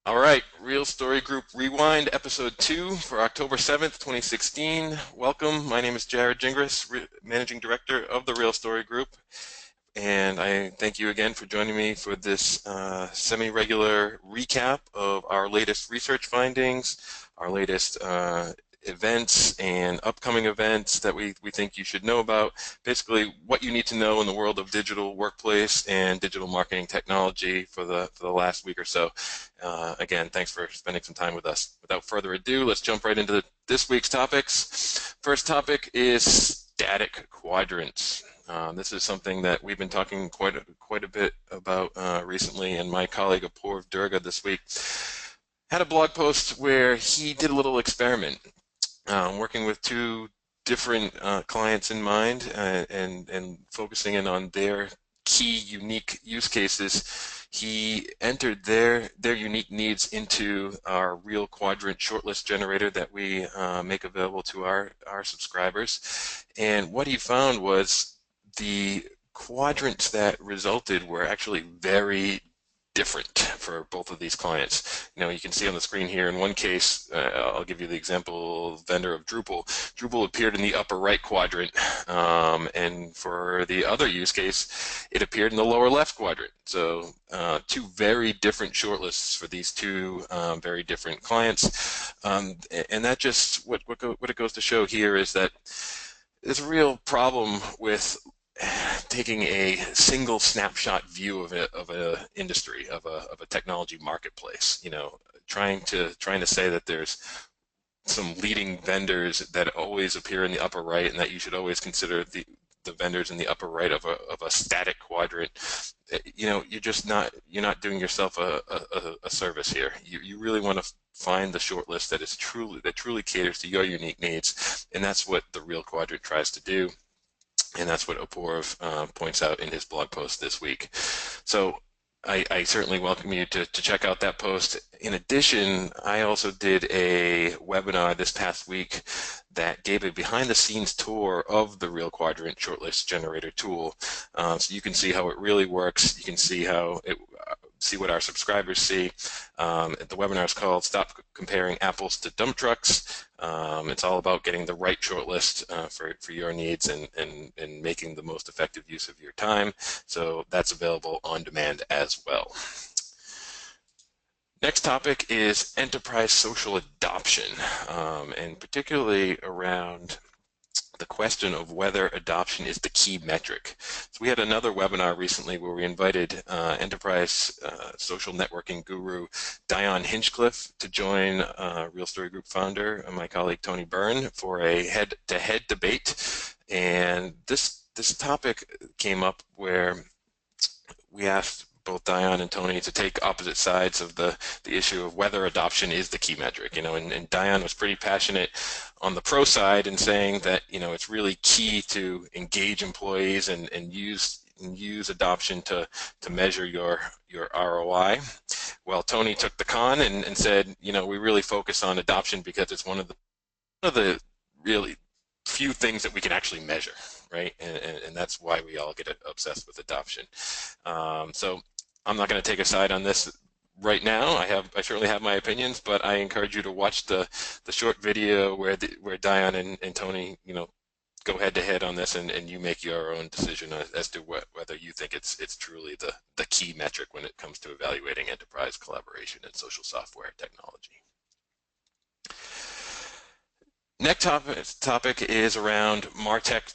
All right, Real Story Group Rewind Episode 2 for October 7th, 2016. Welcome. My name is Jared Gingras, Managing Director of the Real Story Group, and I thank you again for joining me for this semi-regular recap of our latest research findings, our latest events and upcoming events that we think you should know about. Basically, what you need to know in the world of digital workplace and digital marketing technology for the last week or so. Again, thanks for spending some time with us. Without further ado, let's jump right into this week's topics. First topic is static quadrants. This is something that we've been talking quite a bit about recently, and my colleague Apoorv Durga this week had a blog post where he did a little experiment, working with two different clients in mind, and focusing in on their key unique use cases. He entered their unique needs into our Real Quadrant shortlist generator that we make available to our subscribers. And what he found was the quadrants that resulted were actually very different for both of these clients. You can see on the screen here, in one case, I'll give you the example vendor of Drupal. Drupal appeared in the upper right quadrant, and for the other use case, it appeared in the lower left quadrant. So two very different shortlists for these two very different clients. And that just, what it goes to show here is that there's a real problem with taking a single snapshot view of a industry, of a technology marketplace. Trying to say that there's some leading vendors that always appear in the upper right, and that you should always consider the vendors in the upper right of a static quadrant. You're not doing yourself a service here. You really want to find the shortlist that truly caters to your unique needs, and that's what the Real Quadrant tries to do. And that's what Apoorv points out in his blog post this week. So I certainly welcome you to check out that post. In addition, I also did a webinar this past week that gave a behind-the-scenes tour of the Real Quadrant shortlist generator tool. So you can see how it really works. You can see what our subscribers see. The webinar is called "Stop Comparing Apples to Dump Trucks." It's all about getting the right shortlist for your needs and making the most effective use of your time. So that's available on demand as well. Next topic is enterprise social adoption, and particularly around the question of whether adoption is the key metric. So we had another webinar recently where we invited enterprise social networking guru Dion Hinchcliffe to join Real Story Group founder and my colleague Tony Byrne for a head-to-head debate. And this topic came up where we asked both Dion and Tony to take opposite sides of the issue of whether adoption is the key metric. And Dion was pretty passionate on the pro side in saying that it's really key to engage employees and use adoption to measure your ROI. Well, Tony took the con and said, we really focus on adoption because it's one of the really few things that we can actually measure, right? And that's why we all get obsessed with adoption. So I'm not going to take a side on this right now. I certainly have my opinions, but I encourage you to watch the short video where Dion and Tony go head to head on this, and you make your own decision as to whether you think it's truly the key metric when it comes to evaluating enterprise collaboration and social software technology. Next topic is around MarTech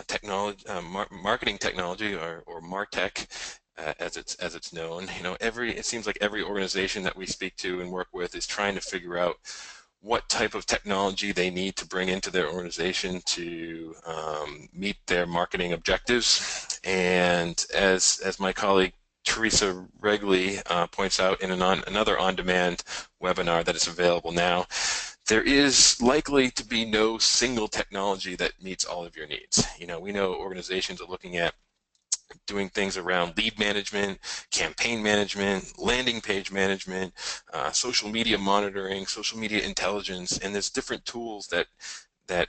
technology, marketing technology, or MarTech. As it's known. It seems like every organization that we speak to and work with is trying to figure out what type of technology they need to bring into their organization to meet their marketing objectives. And as my colleague Teresa Regley points out in another on-demand webinar that is available now, there is likely to be no single technology that meets all of your needs. We know organizations are looking at doing things around lead management, campaign management, landing page management, social media monitoring, social media intelligence, and there's different tools that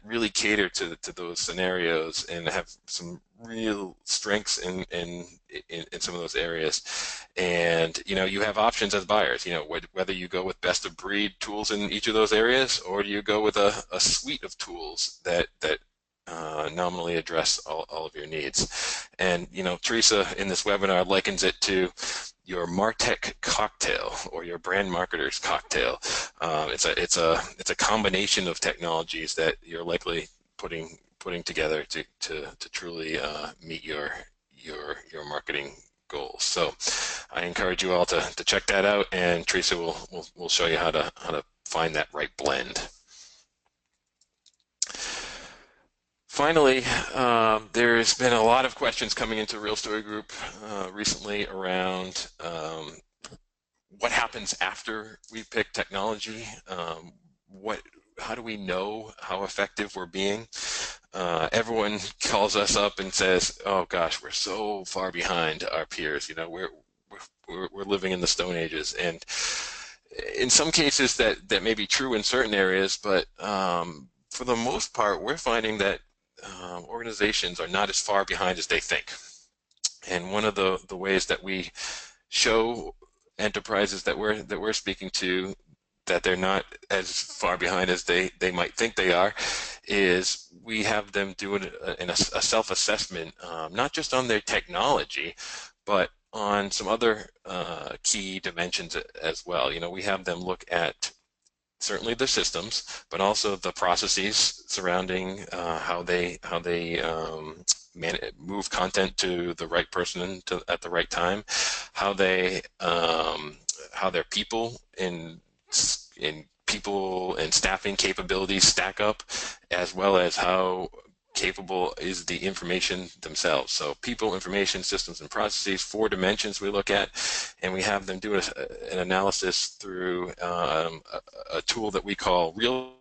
really cater to those scenarios and have some real strengths in some of those areas. And you have options as buyers. Whether you go with best of breed tools in each of those areas, or do you go with a suite of tools that nominally address all of your needs. And Teresa in this webinar likens it to your MarTech cocktail or your brand marketer's cocktail. It's a combination of technologies that you're likely putting together to truly meet your marketing goals. So I encourage you all to check that out, and Teresa will show you how to find that right blend. Finally, there's been a lot of questions coming into Real Story Group recently around what happens after we pick technology. How do we know how effective we're being? Everyone calls us up and says, "Oh gosh, we're so far behind our peers. We're living in the Stone Ages." And in some cases, that may be true in certain areas, but for the most part, we're finding that organizations are not as far behind as they think. And one of the ways that we show enterprises that we're speaking to that they're not as far behind as they might think they are is we have them do a self-assessment, not just on their technology, but on some other key dimensions as well. We have them look at certainly the systems, but also the processes surrounding how they move content to the right person at the right time, how their people in people and staffing capabilities stack up, as well as how capable is the information themselves. So people, information, systems, and processes, 4 dimensions we look at, and we have them do an analysis through a tool that we call Real,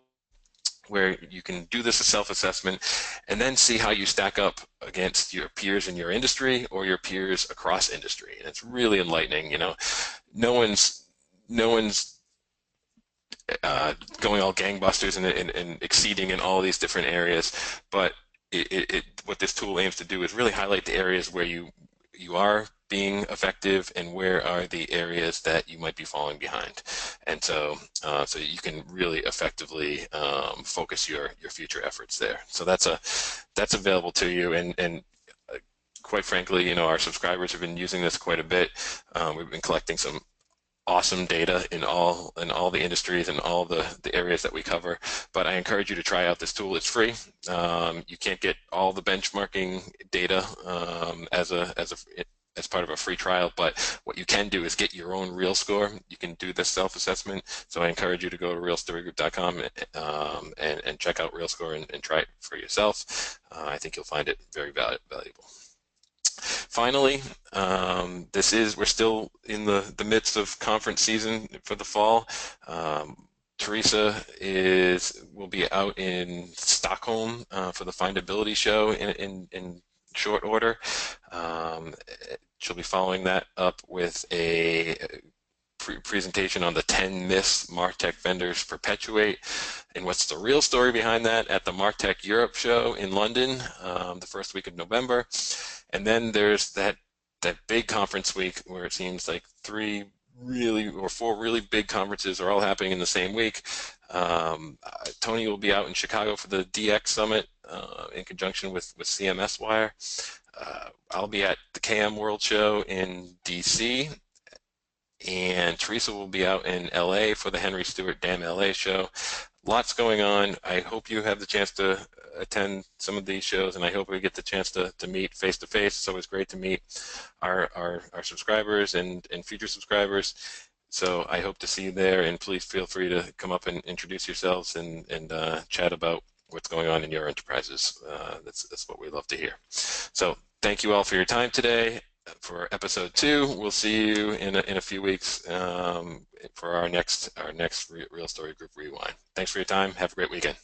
where you can do this as self-assessment and then see how you stack up against your peers in your industry or your peers across industry. And it's really enlightening. No one's going all gangbusters and exceeding in all these different areas, but what this tool aims to do is really highlight the areas where you are being effective and where are the areas that you might be falling behind, and so you can really effectively focus your future efforts there. So that's available to you, and quite frankly, our subscribers have been using this quite a bit. We've been collecting some awesome data in all the industries and all the areas that we cover, but I encourage you to try out this tool. It's free. You can't get all the benchmarking data as part of a free trial, but what you can do is get your own real score. You can do this self-assessment, so I encourage you to go to realstorygroup.com and check out Real Score and try it for yourself. I think you'll find it very valuable. Finally, we're still in the midst of conference season for the fall. Teresa will be out in Stockholm for the Findability show in short order. She'll be following that up with a presentation on the 10 myths MarTech vendors perpetuate and what's the real story behind that at the MarTech Europe show in London the first week of November. And then there's that big conference week where it seems like 4 really big conferences are all happening in the same week. Tony will be out in Chicago for the DX Summit in conjunction with CMS Wire. I'll be at the KM World Show in DC, and Teresa will be out in LA for the Henry Stewart Damn LA show. Lots going on. I hope you have the chance to attend some of these shows, and I hope we get the chance to meet face to face. It's always great to meet our subscribers and future subscribers. So I hope to see you there, and please feel free to come up and introduce yourselves and chat about what's going on in your enterprises. That's what we love to hear. So thank you all for your time today for episode 2. We'll see you in a few weeks for our next Real Story Group Rewind. Thanks for your time. Have a great weekend.